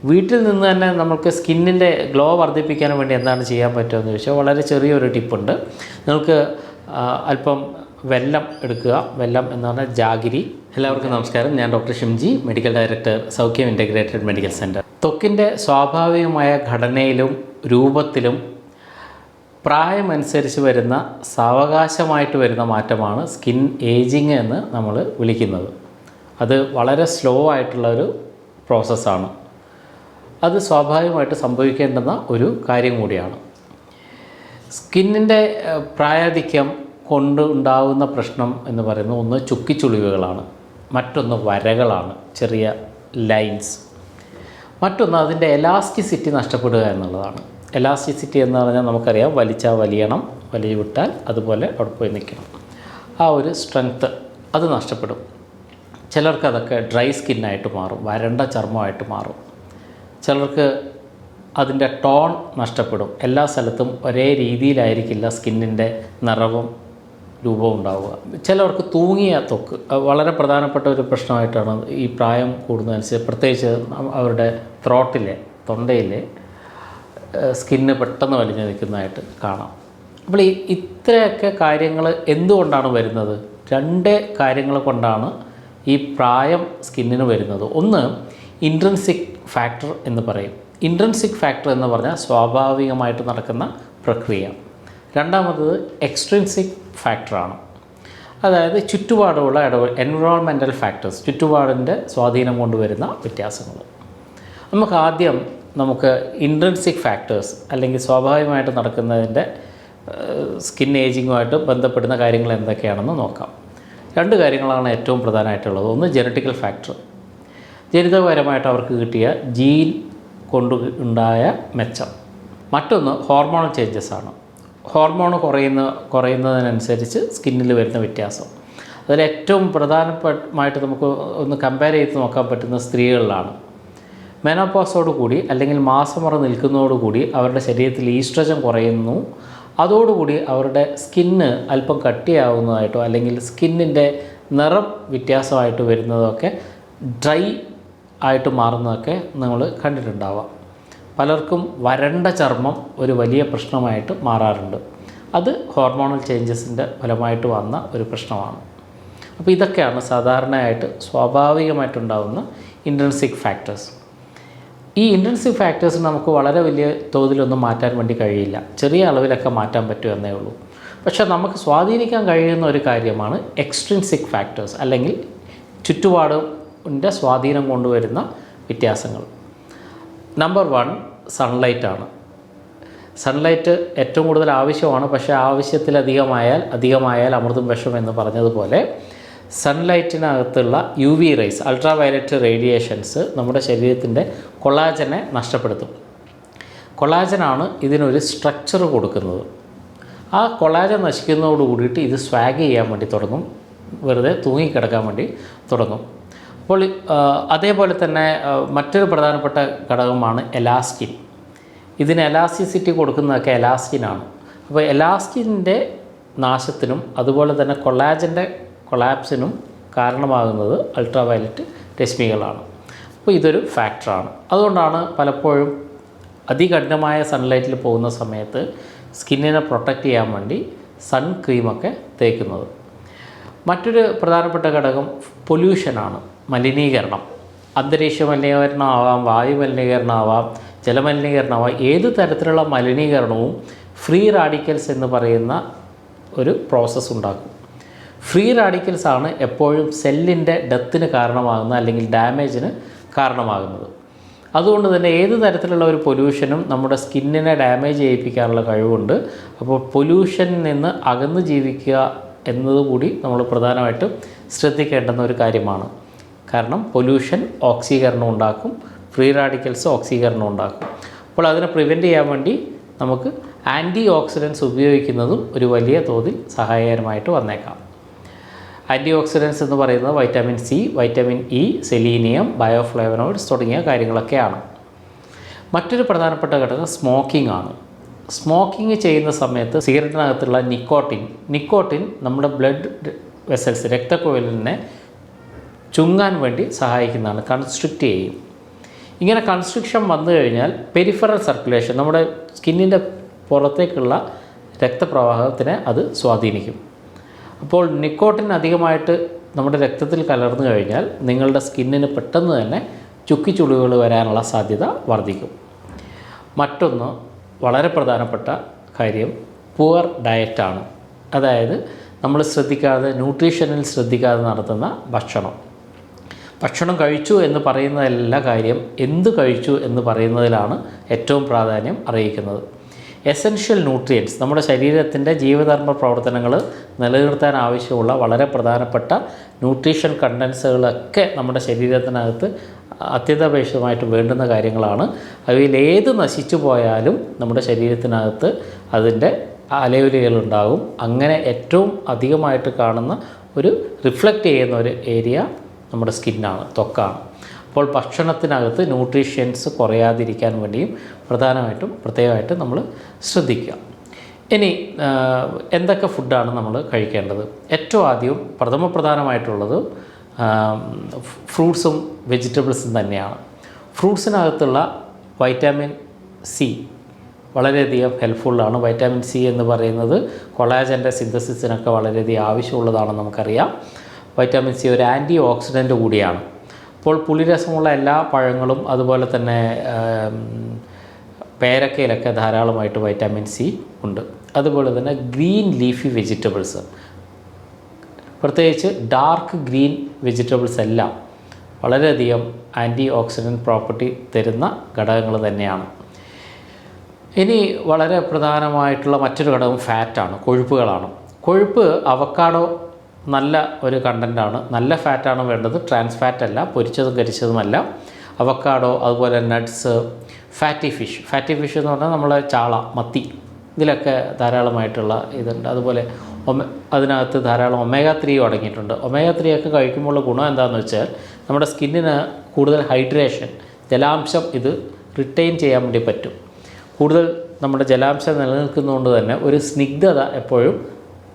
വീട്ടിൽ നിന്ന് തന്നെ നമുക്ക് സ്കിന്നിൻ്റെ ഗ്ലോ വർദ്ധിപ്പിക്കാൻ വേണ്ടി എന്താണ് ചെയ്യാൻ പറ്റുമെന്ന് ചോദിച്ചാൽ വളരെ ചെറിയൊരു ടിപ്പുണ്ട്. നിങ്ങൾക്ക് അല്പം വെല്ലം എടുക്കുക. വെല്ലം എന്ന് പറഞ്ഞാൽ ജാഗിരി. എല്ലാവർക്കും നമസ്കാരം. ഞാൻ ഡോക്ടർ ഷിംജി, മെഡിക്കൽ ഡയറക്ടർ, സൗഖ്യം ഇൻ്റഗ്രേറ്റഡ് മെഡിക്കൽ സെൻറ്റർ. ത്വക്കിൻ്റെ സ്വാഭാവികമായ ഘടനയിലും രൂപത്തിലും പ്രായമനുസരിച്ച് വരുന്ന സാവകാശമായിട്ട് വരുന്ന മാറ്റമാണ് സ്കിൻ ഏജിങ് എന്ന് നമ്മൾ വിളിക്കുന്നത്. അത് വളരെ സ്ലോ ആയിട്ടുള്ളൊരു പ്രോസസ്സാണ്. അത് സ്വാഭാവികമായിട്ട് സംഭവിക്കേണ്ടുന്ന ഒരു കാര്യം കൂടിയാണ്. സ്കിന്നിൻ്റെ പ്രായാധിക്യം കൊണ്ട് ഉണ്ടാകുന്ന പ്രശ്നം എന്ന് പറയുന്നത് ഒന്ന് ചുക്കിച്ചുളിവുകളാണ്, മറ്റൊന്ന് വരകളാണ്, ചെറിയ ലൈൻസ്, മറ്റൊന്ന് അതിൻ്റെ എലാസ്റ്റിസിറ്റി നഷ്ടപ്പെടുക എന്നുള്ളതാണ്. എലാസ്റ്റിസിറ്റി എന്ന് പറഞ്ഞാൽ നമുക്കറിയാം, വലിച്ചാൽ വലിയണം, വലിച്ചു വിട്ടാൽ അതുപോലെ അവിടെ പോയി നിൽക്കണം. ആ ഒരു സ്ട്രെങ്ത്ത് അത് നഷ്ടപ്പെടും. ചിലർക്ക് അതൊക്കെ ഡ്രൈ സ്കിന്നായിട്ട് മാറും, വരണ്ട ചർമ്മമായിട്ട് മാറും. ചിലർക്ക് അതിൻ്റെ ടോൺ നഷ്ടപ്പെടും. എല്ലാ സ്ഥലത്തും ഒരേ രീതിയിലായിരിക്കില്ല സ്കിന്നിൻ്റെ നിറവും രൂപവും ഉണ്ടാവുക. ചിലവർക്ക് തൂങ്ങിയ ത്വക്ക് വളരെ പ്രധാനപ്പെട്ട ഒരു പ്രശ്നമായിട്ടാണ് ഈ പ്രായം കൂടുന്നതനുസരിച്ച്, പ്രത്യേകിച്ച് അവരുടെ ത്രോട്ടിലെ, തൊണ്ടയിലെ സ്കിന്ന് പെട്ടെന്ന് വലിഞ്ഞു നിൽക്കുന്നതായിട്ട് കാണാം. അപ്പോൾ ഇത്രയൊക്കെ കാര്യങ്ങൾ എന്തുകൊണ്ടാണ് വരുന്നത്? രണ്ട് കാര്യങ്ങൾ കൊണ്ടാണ് ഈ പ്രായം സ്കിന്നിന് വരുന്നത്. ഒന്ന് ഇൻട്രിൻസിക് ഫാക്ടർ എന്ന് പറയും. ഇൻട്രിൻസിക് ഫാക്ടർ എന്ന് പറഞ്ഞാൽ സ്വാഭാവികമായിട്ട് നടക്കുന്ന പ്രക്രിയ. രണ്ടാമത്തത് എക്സ്ട്രിൻസിക് ഫാക്ടറാണ്. അതായത് ചുറ്റുപാടുള്ള എൻവിറോൺമെൻറ്റൽ ഫാക്ടേഴ്സ്, ചുറ്റുപാടിൻ്റെ സ്വാധീനം കൊണ്ടുവരുന്ന വ്യത്യാസങ്ങൾ. നമുക്ക് ഇൻട്രിൻസിക് ഫാക്ടേഴ്സ് അല്ലെങ്കിൽ സ്വാഭാവികമായിട്ട് നടക്കുന്നതിൻ്റെ സ്കിൻ ഏജിങ്ങുമായിട്ട് ബന്ധപ്പെടുന്ന കാര്യങ്ങൾ എന്തൊക്കെയാണെന്ന് നോക്കാം. രണ്ട് കാര്യങ്ങളാണ് ഏറ്റവും പ്രധാനമായിട്ടുള്ളത്. ഒന്ന് ജനറ്റിക്കൽ ഫാക്ടർ, ജനിതകപരമായിട്ട് അവർക്ക് കിട്ടിയ ജീൻ കൊണ്ട് ഉണ്ടായ മെച്ചം. മറ്റൊന്ന് ഹോർമോണൽ ചേഞ്ചസ് ആണ്. ഹോർമോൺ കുറയുന്നതിനനുസരിച്ച് സ്കിന്നിൽ വരുന്ന വ്യത്യാസം. അതിൽ ഏറ്റവും പ്രധാനമായിട്ട് നമുക്ക് ഒന്ന് കമ്പയർ ചെയ്ത് നോക്കാൻ പറ്റുന്ന സ്ത്രീകളിലാണ്. മെനോപോസോടുകൂടി അല്ലെങ്കിൽ മാസമുറ നിൽക്കുന്നതോടുകൂടി അവരുടെ ശരീരത്തിൽ ഈസ്ട്രജൻ കുറയുന്നു. അതോടുകൂടി അവരുടെ സ്കിന്ന് അല്പം കട്ടിയാവുന്നതായിട്ടോ അല്ലെങ്കിൽ സ്കിന്നിൻ്റെ നിറം വ്യത്യാസമായിട്ട് വരുന്നതൊക്കെ ഡ്രൈ ആയിട്ട് മാറുന്നതൊക്കെ നമ്മൾ കണ്ടിട്ടുണ്ടാവാം. പലർക്കും വരണ്ട ചർമ്മം ഒരു വലിയ പ്രശ്നമായിട്ട് മാറാറുണ്ട്. അത് ഹോർമോണൽ ചേഞ്ചസിൻ്റെ ഫലമായിട്ട് വന്ന ഒരു പ്രശ്നമാണ്. അപ്പോൾ ഇതൊക്കെയാണ് സാധാരണയായിട്ട് സ്വാഭാവികമായിട്ടുണ്ടാകുന്ന ഇൻട്രിൻസിക് ഫാക്ടേഴ്സ്. ഈ ഇൻട്രിൻസിക് ഫാക്ടേഴ്സ് നമുക്ക് വളരെ വലിയ തോതിലൊന്നും മാറ്റാൻ വേണ്ടി കഴിയില്ല. ചെറിയ അളവിലൊക്കെ മാറ്റാൻ പറ്റുമെന്നേ ഉള്ളൂ. പക്ഷേ നമുക്ക് സ്വാധീനിക്കാൻ കഴിയുന്ന ഒരു കാര്യമാണ് എക്സ്ട്രിൻസിക് ഫാക്ടേഴ്സ് അല്ലെങ്കിൽ ചുറ്റുപാടിൻ്റെ സ്വാധീനം കൊണ്ടുവരുന്ന വ്യത്യാസങ്ങൾ. നമ്പർ 1 സൺലൈറ്റാണ്. സൺലൈറ്റ് ഏറ്റവും കൂടുതൽ ആവശ്യമാണ്. പക്ഷേ അധികമായാൽ അമൃതും വിഷം എന്ന് പറഞ്ഞതുപോലെ സൺലൈറ്റിനകത്തുള്ള UV rays, ultraviolet radiations നമ്മുടെ ശരീരത്തിൻ്റെ കൊളാജനെ നഷ്ടപ്പെടുത്തും. കൊളാജനാണ് ഇതിനൊരു സ്ട്രക്ചർ കൊടുക്കുന്നത്. ആ കൊളാജൻ നശിക്കുന്നതോട് കൂടിയിട്ട് ഇത് സ്വാഗ് ചെയ്യാൻ വേണ്ടി തുടങ്ങും, വെറുതെ തൂങ്ങിക്കിടക്കാൻ വേണ്ടി തുടങ്ങും. അപ്പോൾ അതേപോലെ തന്നെ മറ്റൊരു പ്രധാനപ്പെട്ട ഘടകമാണ് എലാസ്റ്റിൻ. ഇതിന് എലാസ്റ്റിസിറ്റി കൊടുക്കുന്നതൊക്കെ എലാസ്റ്റിനാണ്. അപ്പോൾ എലാസ്റ്റിൻ്റെ നാശത്തിനും അതുപോലെ തന്നെ കൊളാജൻ്റെ കൊളാപ്സിനും കാരണമാകുന്നത് അൾട്രാ വയലറ്റ് രശ്മികളാണ്. അപ്പോൾ ഇതൊരു ഫാക്ടറാണ്. അതുകൊണ്ടാണ് പലപ്പോഴും അതികഠിനമായ സൺലൈറ്റിൽ പോകുന്ന സമയത്ത് സ്കിന്നിനെ പ്രൊട്ടക്റ്റ് ചെയ്യാൻ വേണ്ടി സൺ ക്രീമൊക്കെ തേക്കുന്നത്. മറ്റൊരു പ്രധാനപ്പെട്ട ഘടകം പൊല്യൂഷനാണ്, മലിനീകരണം. അന്തരീക്ഷ മലിനീകരണമാവാം, വായു മലിനീകരണമാവാം, ജലമലിനീകരണമാവാം. ഏത് തരത്തിലുള്ള മലിനീകരണവും ഫ്രീ റാഡിക്കൽസ് എന്ന് പറയുന്ന ഒരു പ്രോസസ്സ് ഉണ്ടാക്കും. ഫ്രീ റാഡിക്കൽസാണ് എപ്പോഴും സെല്ലിൻ്റെ ഡെത്തിന് കാരണമാകുന്നത് അല്ലെങ്കിൽ ഡാമേജിന് കാരണമാകുന്നത്. അതുകൊണ്ട് തന്നെ ഏത് തരത്തിലുള്ള ഒരു പൊല്യൂഷനും നമ്മുടെ സ്കിന്നിനെ ഡാമേജ് ചെയ്യിപ്പിക്കാനുള്ള കഴിവുണ്ട്. അപ്പോൾ പൊല്യൂഷനിൽ നിന്ന് അകന്ന് ജീവിക്കുക എന്നതുകൂടി നമ്മൾ പ്രധാനമായിട്ടും ശ്രദ്ധിക്കേണ്ടുന്ന ഒരു കാര്യമാണ്. കാരണം പൊല്യൂഷൻ ഓക്സീകരണം ഉണ്ടാക്കും, ഫ്രീ റാഡിക്കൽസ് ഓക്സീകരണം ഉണ്ടാക്കും. അപ്പോൾ അതിനെ പ്രിവെൻറ്റ് ചെയ്യാൻ വേണ്ടി നമുക്ക് ആൻറ്റി ഓക്സിഡൻസ് ഉപയോഗിക്കുന്നതും ഒരു വലിയ തോതിൽ സഹായകരമായിട്ട് വന്നേക്കാം. ആൻറ്റി ഓക്സിഡൻസ് എന്ന് പറയുന്നത് vitamin C, vitamin E, selenium, bioflavonoids തുടങ്ങിയ കാര്യങ്ങളൊക്കെയാണ്. മറ്റൊരു പ്രധാനപ്പെട്ട ഘടകം സ്മോക്കിംഗ് ആണ്. സ്മോക്കിംഗ് ചെയ്യുന്ന സമയത്ത് സിഗരറ്റിനകത്തുള്ള നിക്കോട്ടിൻ നമ്മുടെ ബ്ലഡ് വെസൽസ്, രക്തക്കുഴലിനെ ചുങ്ങാൻ വേണ്ടി സഹായിക്കുന്നതാണ്, കൺസ്ട്രിക്റ്റ് ചെയ്യും. ഇങ്ങനെ കൺസ്ട്രിക്ഷൻ വന്നു കഴിഞ്ഞാൽ പെരിഫറൽ സർക്കുലേഷൻ, നമ്മുടെ സ്കിന്നിൻ്റെ പുറത്തേക്കുള്ള രക്തപ്രവാഹത്തിനെ അത് സ്വാധീനിക്കും. അപ്പോൾ നിക്കോട്ടിൻ അധികമായിട്ട് നമ്മുടെ രക്തത്തിൽ കലർന്നു കഴിഞ്ഞാൽ നിങ്ങളുടെ സ്കിന്നിന് പെട്ടെന്ന് തന്നെ ചുക്കിച്ചുളിവുകൾ വരാനുള്ള സാധ്യത വർദ്ധിക്കും. മറ്റൊന്ന് വളരെ പ്രധാനപ്പെട്ട കാര്യം പുവർ ഡയറ്റാണ്. അതായത് നമ്മൾ ശ്രദ്ധിക്കാതെ, ന്യൂട്രീഷനിൽ ശ്രദ്ധിക്കാതെ നടത്തുന്ന ഭക്ഷണം കഴിച്ചു എന്ന് പറയുന്നതല്ല കാര്യം, എന്ത് കഴിച്ചു എന്ന് പറയുന്നതിലാണ് ഏറ്റവും പ്രാധാന്യം അറിയിക്കുന്നത്. എസൻഷ്യൽ ന്യൂട്രിയൻസ്, നമ്മുടെ ശരീരത്തിൻ്റെ ജീവധർമ്മ പ്രവർത്തനങ്ങൾ നിലനിർത്താൻ ആവശ്യമുള്ള വളരെ പ്രധാനപ്പെട്ട ന്യൂട്രീഷൻ കണ്ടൻസുകളൊക്കെ നമ്മുടെ ശരീരത്തിനകത്ത് അത്യന്താപേക്ഷിതമായിട്ട് വേണ്ടുന്ന കാര്യങ്ങളാണ്. അവയിലേത് നശിച്ചു പോയാലും നമ്മുടെ ശരീരത്തിനകത്ത് അതിൻ്റെ അലയൊലികളുണ്ടാകും. അങ്ങനെ ഏറ്റവും അധികമായിട്ട് കാണുന്ന ഒരു റിഫ്ലക്റ്റ് ചെയ്യുന്ന ഒരു ഏരിയ നമ്മുടെ സ്കിന്നാണ്, ത്വക്കാണ്. അപ്പോൾ ഭക്ഷണത്തിനകത്ത് ന്യൂട്രീഷ്യൻസ് കുറയാതിരിക്കാൻ വേണ്ടിയും പ്രത്യേകമായിട്ട് നമ്മൾ ശ്രദ്ധിക്കുക. ഇനി എന്തൊക്കെ ഫുഡാണ് നമ്മൾ കഴിക്കേണ്ടത്? ഏറ്റവും ആദ്യം പ്രധാനമായിട്ടുള്ളത് ഫ്രൂട്ട്സും വെജിറ്റബിൾസും തന്നെയാണ്. ഫ്രൂട്ട്സിനകത്തുള്ള വൈറ്റാമിൻ സി വളരെയധികം ഹെൽപ്ഫുള്ളാണ്. വൈറ്റാമിൻ സി എന്ന് പറയുന്നത് കൊളാജൻ്റെ സിന്തസിസിനൊക്കെ വളരെയധികം ആവശ്യമുള്ളതാണെന്ന് നമുക്കറിയാം. വൈറ്റാമിൻ സി ഒരു ആൻറ്റി ഓക്സിഡൻറ്റ് കൂടിയാണ്. അപ്പോൾ പുളിരസമുള്ള എല്ലാ പഴങ്ങളും അതുപോലെ തന്നെ പേരക്കയിലൊക്കെ ധാരാളമായിട്ട് വൈറ്റാമിൻ സി ഉണ്ട്. അതുപോലെ തന്നെ ഗ്രീൻ ലീഫി വെജിറ്റബിൾസ്, പ്രത്യേകിച്ച് ഡാർക്ക് ഗ്രീൻ വെജിറ്റബിൾസ് എല്ലാം വളരെയധികം ആൻറ്റി ഓക്സിഡൻറ്റ് പ്രോപ്പർട്ടി തരുന്ന ഘടകങ്ങൾ തന്നെയാണ്. ഇനി വളരെ പ്രധാനമായിട്ടുള്ള മറ്റൊരു ഘടകം ഫാറ്റാണ്, കൊഴുപ്പുകളാണ്. കൊഴുപ്പ് അവക്കാഡോ നല്ല ഒരു കണ്ടൻറ്റാണ്. നല്ല ഫാറ്റാണ് വേണ്ടത്, ട്രാൻസ് ഫാറ്റ് അല്ല, പൊരിച്ചതും കരിച്ചതുമല്ല. അവക്കാഡോ, അതുപോലെ നട്ട്സ്, ഫാറ്റി ഫിഷ് എന്ന് പറഞ്ഞാൽ നമ്മളെ ചാള, മത്തി, ഇതിലൊക്കെ ധാരാളമായിട്ടുള്ള ഇതുണ്ട്. അതുപോലെ അതിനകത്ത് ധാരാളം ഒമേഗ 3 അടങ്ങിയിട്ടുണ്ട്. ഒമേഗ 3 ഒക്കെ കഴിക്കുമ്പോഴുള്ള ഗുണം എന്താണെന്ന് വെച്ചാൽ നമ്മുടെ സ്കിന്നിന് കൂടുതൽ ഹൈഡ്രേഷൻ, ജലാംശം ഇത് റിട്ടൈൻ ചെയ്യാൻ വേണ്ടി പറ്റും. കൂടുതൽ നമ്മുടെ ജലാംശം നിലനിൽക്കുന്നതുകൊണ്ട് തന്നെ ഒരു സ്നിഗ്ധത എപ്പോഴും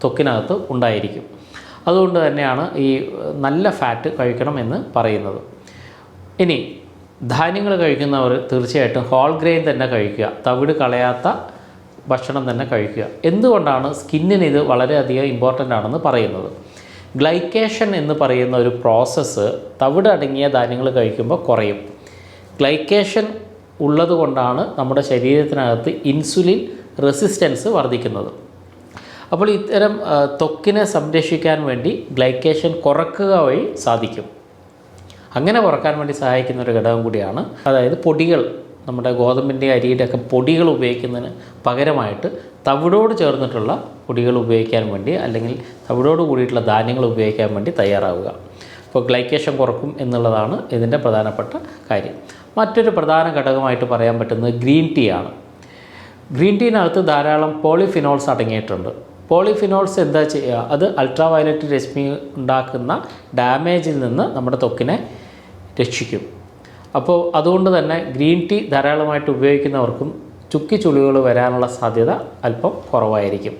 ത്വക്കിനകത്ത് ഉണ്ടായിരിക്കും. അതുകൊണ്ട് തന്നെയാണ് ഈ നല്ല ഫാറ്റ് കഴിക്കണം എന്ന് പറയുന്നത്. ഇനി ധാന്യങ്ങൾ കഴിക്കുന്നവർ തീർച്ചയായിട്ടും ഹോൾ ഗ്രെയിൻ തന്നെ കഴിക്കുക, തവിട് കളയാത്ത ഭക്ഷണം തന്നെ കഴിക്കുക. എന്തുകൊണ്ടാണ് സ്കിന്നിന് ഇത് വളരെയധികം ഇമ്പോർട്ടൻ്റ് ആണെന്ന് പറയുന്നത്? ഗ്ലൈക്കേഷൻ എന്ന് പറയുന്ന ഒരു പ്രോസസ്സ് തവിട് അടങ്ങിയ ധാന്യങ്ങൾ കഴിക്കുമ്പോൾ കുറയും. ഗ്ലൈക്കേഷൻ ഉള്ളത് കൊണ്ടാണ് നമ്മുടെ ശരീരത്തിനകത്ത് ഇൻസുലിൻ റെസിസ്റ്റൻസ് വർദ്ധിക്കുന്നത്. അപ്പോൾ ഇത്തരം ത്വക്കിനെ സംരക്ഷിക്കാൻ വേണ്ടി ഗ്ലൈക്കേഷൻ കുറക്കുക വഴി സാധിക്കും. അങ്ങനെ കുറക്കാൻ വേണ്ടി സഹായിക്കുന്ന ഒരു ഘടകം കൂടിയാണ്, അതായത് പൊടികൾ, നമ്മുടെ ഗോതമ്പിൻ്റെ അരിയുടെ ഒക്കെ പൊടികൾ ഉപയോഗിക്കുന്നതിന് പകരമായിട്ട് തവിടോട് ചേർന്നിട്ടുള്ള പൊടികൾ ഉപയോഗിക്കാൻ വേണ്ടി, അല്ലെങ്കിൽ തവിടോട് കൂടിയിട്ടുള്ള ധാന്യങ്ങൾ ഉപയോഗിക്കാൻ വേണ്ടി തയ്യാറാവുക. അപ്പോൾ ഗ്ലൈക്കേഷൻ കുറക്കും എന്നുള്ളതാണ് ഇതിൻ്റെ പ്രധാനപ്പെട്ട കാര്യം. മറ്റൊരു പ്രധാന ഘടകമായിട്ട് പറയാൻ പറ്റുന്നത് ഗ്രീൻ ടീ ആണ്. ഗ്രീൻ ടീനകത്ത് ധാരാളം പോളിഫിനോൾസ് അടങ്ങിയിട്ടുണ്ട്. പോളിഫിനോൾസ് എന്താ ചെയ്യുക? അത് അൾട്രാ വയലറ്റ് രശ്മി ഉണ്ടാക്കുന്ന ഡാമേജിൽ നിന്ന് നമ്മുടെ ത്വക്കിനെ രക്ഷിക്കും. അപ്പോൾ അതുകൊണ്ട് തന്നെ ഗ്രീൻ ടീ ധാരാളമായിട്ട് ഉപയോഗിക്കുന്നവർക്കും ചുക്കിച്ചുളികൾ വരാനുള്ള സാധ്യത അല്പം കുറവായിരിക്കും.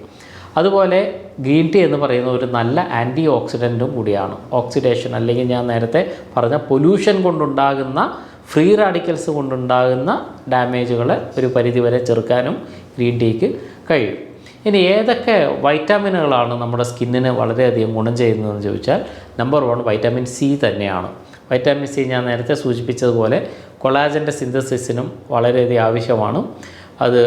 അതുപോലെ ഗ്രീൻ ടീ എന്ന് പറയുന്ന ഒരു നല്ല ആൻറ്റി ഓക്സിഡൻറ്റും കൂടിയാണ്. ഓക്സിഡേഷൻ, അല്ലെങ്കിൽ ഞാൻ നേരത്തെ പറഞ്ഞ പൊല്യൂഷൻ കൊണ്ടുണ്ടാകുന്ന ഫ്രീ റാഡിക്കൽസ് കൊണ്ടുണ്ടാകുന്ന ഡാമേജുകളെ ഒരു പരിധിവരെ ചെറുക്കാനും ഗ്രീൻ ടീക്ക് കഴിയും. ഇനി ഏതൊക്കെ വൈറ്റാമിനുകളാണ് നമ്മുടെ സ്കിന്നിന് വളരെയധികം ഗുണം ചെയ്യുന്നതെന്ന് ചോദിച്ചാൽ നമ്പർ 1 വൈറ്റാമിൻ സി തന്നെയാണ്. വൈറ്റാമിൻ സി ഞാൻ നേരത്തെ സൂചിപ്പിച്ചതുപോലെ കൊളാജൻ്റെ സിന്തസിസിനും വളരെയധികം ആവശ്യമാണ്. അത്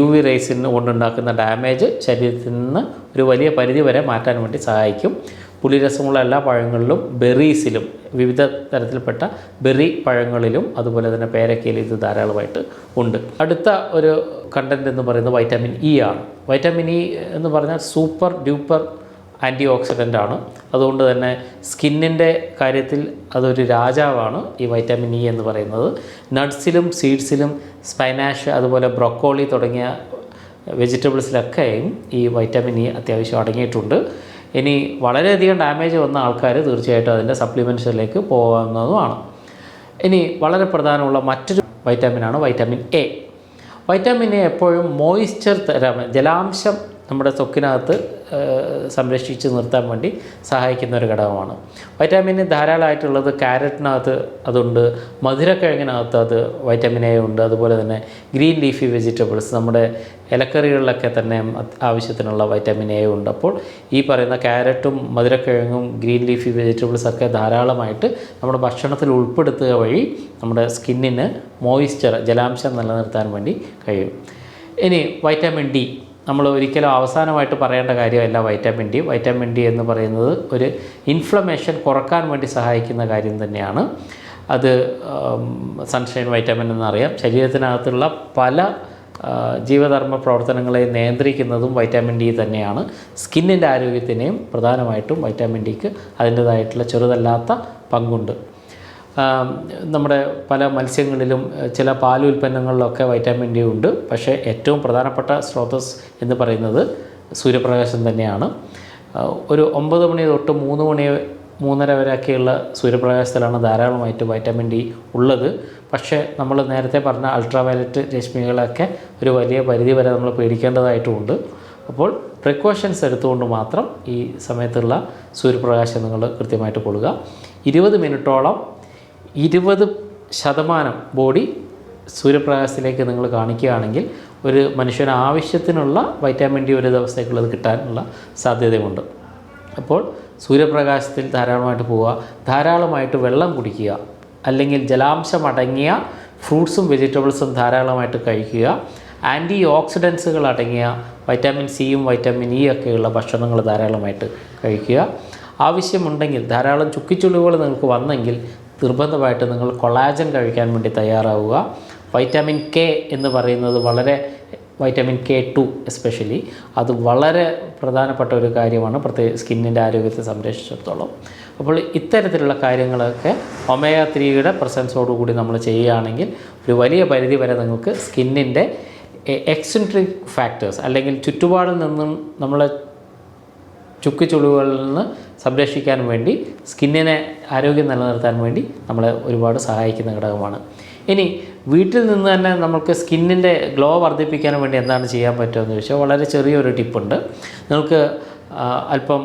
UV റേസിന് കൊണ്ടുണ്ടാക്കുന്ന ഡാമേജ് ശരീരത്തിൽ നിന്ന് ഒരു വലിയ പരിധി വരെ മാറ്റാൻ വേണ്ടി സഹായിക്കും. പുളിരസമുള്ള എല്ലാ പഴങ്ങളിലും, ബെറീസിലും, വിവിധ തരത്തിൽപ്പെട്ട ബെറി പഴങ്ങളിലും, അതുപോലെ തന്നെ പേരക്കയിലും ഇത് ധാരാളമായിട്ട് ഉണ്ട്. അടുത്ത ഒരു കണ്ടൻറ്റ് എന്ന് പറയുന്നത് വൈറ്റാമിൻ ഇ ആണ്. വൈറ്റാമിൻ ഇ എന്ന് പറഞ്ഞാൽ സൂപ്പർ ഡ്യൂപ്പർ ആൻറ്റി ഓക്സിഡൻ്റ് ആണ്. അതുകൊണ്ട് തന്നെ സ്കിന്നിൻ്റെ കാര്യത്തിൽ അതൊരു രാജാവാണ് ഈ വൈറ്റാമിൻ ഇ എന്ന് പറയുന്നത്. നട്ട്സിലും സീഡ്സിലും, സ്പൈനാഷ്, അതുപോലെ ബ്രൊക്കോളി തുടങ്ങിയ വെജിറ്റബിൾസിലൊക്കെയും ഈ വൈറ്റാമിൻ ഇ അത്യാവശ്യം അടങ്ങിയിട്ടുണ്ട്. ഇനി വളരെയധികം ഡാമേജ് വന്ന ആൾക്കാർ തീർച്ചയായിട്ടും അതിൻ്റെ സപ്ലിമെൻറ്റ്സിലേക്ക് പോകാവുന്നതുമാണ്. ഇനി വളരെ പ്രധാനമുള്ള മറ്റൊരു വൈറ്റാമിനാണ് വൈറ്റാമിൻ എ. വൈറ്റാമിൻ എ എപ്പോഴും മോയ്സ്ചർ ജലാംശം നമ്മുടെ ത്വക്കിനകത്ത് സംരക്ഷിച്ച് നിർത്താൻ വേണ്ടി സഹായിക്കുന്ന ഒരു ഘടകമാണ്. വൈറ്റാമിൻ ധാരാളമായിട്ടുള്ളത് ക്യാരറ്റിനകത്ത് അതുണ്ട്, മധുരക്കിഴങ്ങിനകത്ത് അത് വൈറ്റാമിൻ എ ഉണ്ട്. അതുപോലെ തന്നെ ഗ്രീൻ ലീഫി വെജിറ്റബിൾസ്, നമ്മുടെ ഇലക്കറികളിലൊക്കെ തന്നെ ആവശ്യത്തിനുള്ള വൈറ്റാമിൻ എ ഉണ്ട്. അപ്പോൾ ഈ പറയുന്ന ക്യാരറ്റും മധുരക്കിഴങ്ങും ഗ്രീൻ ലീഫി വെജിറ്റബിൾസൊക്കെ ധാരാളമായിട്ട് നമ്മുടെ ഭക്ഷണത്തിൽ ഉൾപ്പെടുത്തുക വഴി നമ്മുടെ സ്കിന്നിന് മോയ്സ്ചർ, ജലാംശം നിലനിർത്താൻ വേണ്ടി കഴിയും. ഇനി വൈറ്റാമിൻ ഡി, നമ്മൾ ഒരിക്കലും അവസാനമായിട്ട് പറയേണ്ട കാര്യമല്ല വൈറ്റാമിൻ ഡി. വൈറ്റാമിൻ ഡി എന്ന് പറയുന്നത് ഒരു ഇൻഫ്ലമേഷൻ കുറക്കാൻ വേണ്ടി സഹായിക്കുന്ന കാര്യം തന്നെയാണ്. അത് സൺഷൈൻ വൈറ്റാമിൻ എന്നറിയാം. ശരീരത്തിനകത്തുള്ള പല ജീവധർമ്മ പ്രവർത്തനങ്ങളെ നിയന്ത്രിക്കുന്നതും വൈറ്റാമിൻ ഡി തന്നെയാണ്. സ്കിന്നിൻ്റെ ആരോഗ്യത്തിനെയും പ്രധാനമായിട്ടും വൈറ്റാമിൻ ഡിക്ക് അതിൻ്റേതായിട്ടുള്ള ചെറുതല്ലാത്ത പങ്കുണ്ട്. നമ്മുടെ പല മത്സ്യങ്ങളിലും ചില പാലുൽപ്പന്നങ്ങളിലൊക്കെ വൈറ്റാമിൻ ഡി ഉണ്ട്. പക്ഷേ ഏറ്റവും പ്രധാനപ്പെട്ട സ്രോതസ് എന്ന് പറയുന്നത് സൂര്യപ്രകാശം തന്നെയാണ്. ഒരു 9 മണി തൊട്ട് 3 മണി 3:30 വരെയൊക്കെയുള്ള സൂര്യപ്രകാശത്തിലാണ് ധാരാളമായിട്ട് വൈറ്റാമിൻ ഡി ഉള്ളത്. പക്ഷേ നമ്മൾ നേരത്തെ പറഞ്ഞ അൾട്രാവയലറ്റ് രശ്മികളൊക്കെ ഒരു വലിയ പരിധി വരെ നമ്മൾ പേടിക്കേണ്ടതായിട്ടുമുണ്ട്. അപ്പോൾ പ്രിക്കോഷൻസ് എടുത്തുകൊണ്ട് മാത്രം ഈ സമയത്തുള്ള സൂര്യപ്രകാശം നിങ്ങൾ കൃത്യമായിട്ട് കൊള്ളുക. 20 മിനിറ്റോളം 20% ബോഡി സൂര്യപ്രകാശത്തിലേക്ക് നിങ്ങൾ കാണിക്കുകയാണെങ്കിൽ ഒരു മനുഷ്യന് ആവശ്യത്തിനുള്ള വൈറ്റാമിൻ ഡി ഒരു ദിവസത്തേക്കുള്ളത് കിട്ടാനുള്ള സാധ്യതയുണ്ട്. അപ്പോൾ സൂര്യപ്രകാശത്തിൽ ധാരാളമായിട്ട് പോവുക, ധാരാളമായിട്ട് വെള്ളം കുടിക്കുക, അല്ലെങ്കിൽ ജലാംശം അടങ്ങിയ ഫ്രൂട്ട്സും വെജിറ്റബിൾസും ധാരാളമായിട്ട് കഴിക്കുക, ആൻറ്റി ഓക്സിഡൻസുകൾ അടങ്ങിയ വൈറ്റാമിൻ സിയും വൈറ്റാമിൻ ഇ ഒക്കെയുള്ള ഭക്ഷണങ്ങൾ ധാരാളമായിട്ട് കഴിക്കുക. ആവശ്യമുണ്ടെങ്കിൽ ധാരാളം ചുക്കിച്ചുളിവുകൾ നിങ്ങൾക്ക് വന്നെങ്കിൽ നിർബന്ധമായിട്ട് നിങ്ങൾ കൊളാജൻ കഴിക്കാൻ വേണ്ടി തയ്യാറാവുക. വൈറ്റാമിൻ കെ എന്ന് പറയുന്നത് വൈറ്റാമിൻ K2 എസ്പെഷ്യലി അത് വളരെ പ്രധാനപ്പെട്ട ഒരു കാര്യമാണ്, പ്രത്യേകിച്ച് സ്കിന്നിൻ്റെ ആരോഗ്യത്തെ സംരക്ഷിച്ചിടത്തോളം. അപ്പോൾ ഇത്തരത്തിലുള്ള കാര്യങ്ങളൊക്കെ ഒമേഗ 3യുടെ പ്രസൻസോടുകൂടി നമ്മൾ ചെയ്യുകയാണെങ്കിൽ ഒരു വലിയ പരിധി വരെ നിങ്ങൾക്ക് സ്കിന്നിൻ്റെ എക്സെൻട്രിക് ഫാക്ടേഴ്സ് അല്ലെങ്കിൽ ചുറ്റുപാടിൽ നിന്നും നമ്മളെ ചുക്കിച്ചുളിവുകളിൽ നിന്ന് സംരക്ഷിക്കാൻ വേണ്ടി, സ്കിന്നിനെ ആരോഗ്യം നിലനിർത്താൻ വേണ്ടി നമ്മളെ ഒരുപാട് സഹായിക്കുന്ന ഘടകമാണ്. ഇനി വീട്ടിൽ നിന്ന് തന്നെ നമുക്ക് സ്കിന്നിൻ്റെ ഗ്ലോ വർദ്ധിപ്പിക്കാൻ വേണ്ടി എന്താണ് ചെയ്യാൻ പറ്റുമെന്ന് ചോദിച്ചാൽ വളരെ ചെറിയൊരു ടിപ്പുണ്ട്. നിങ്ങൾക്ക് അല്പം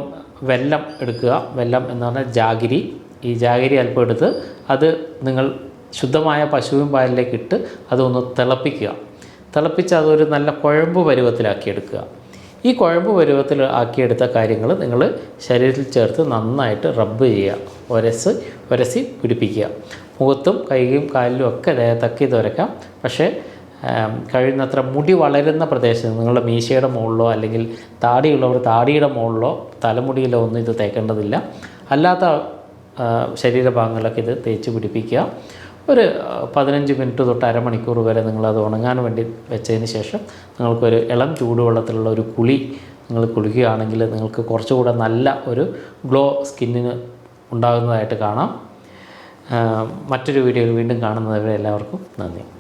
വെല്ലം എടുക്കുക. വെല്ലം എന്ന് പറഞ്ഞാൽ ജാഗിരി. ഈ ജാഗിരി അല്പം എടുത്ത് അത് നിങ്ങൾ ശുദ്ധമായ പശുവിൻ പാലിലേക്ക് ഇട്ട് അതൊന്ന് തിളപ്പിക്കുക. തിളപ്പിച്ച് അതൊരു നല്ല കുഴമ്പ് പരുവത്തിലാക്കിയെടുക്കുക. ഈ കുഴമ്പ് പരുവത്തിൽ ആക്കിയെടുത്ത കാര്യങ്ങൾ നിങ്ങൾ ശരീരത്തിൽ ചേർത്ത് നന്നായിട്ട് റബ്ബ് ചെയ്യുക, ഉരസി പിടിപ്പിക്കുക. മുഖത്തും കൈയും കാലിലും ഒക്കെ ദേഹത്തൊക്കെ ഇത് ഉരയ്ക്കാം. പക്ഷേ കഴിയുന്നത്ര മുടി വളരുന്ന പ്രദേശത്ത് നിങ്ങളുടെ മീശയുടെ മുകളിലോ അല്ലെങ്കിൽ താടിയുള്ളവർ താടിയുടെ മുകളിലോ തലമുടിയിലോ ഒന്നും ഇത് തേക്കേണ്ടതില്ല. അല്ലാത്ത ശരീരഭാഗങ്ങളിലൊക്കെ ഇത് തേച്ച് പിടിപ്പിക്കുക. ഒരു 15 മിനിറ്റ് തൊട്ട് അരമണിക്കൂർ വരെ നിങ്ങളത് ഉണങ്ങാൻ വേണ്ടി വെച്ചതിന് ശേഷം നിങ്ങൾക്കൊരു ഇളം ചൂടുവെള്ളത്തിലുള്ള ഒരു കുളി നിങ്ങൾ കുളിക്കുകയാണെങ്കിൽ നിങ്ങൾക്ക് കുറച്ചുകൂടെ നല്ല ഒരു ഗ്ലോ സ്കിന്നിന് ഉണ്ടാകുന്നതായിട്ട് കാണാം. മറ്റൊരു വീഡിയോയിൽ വീണ്ടും കാണുന്നതുവരെ എല്ലാവർക്കും നന്ദി.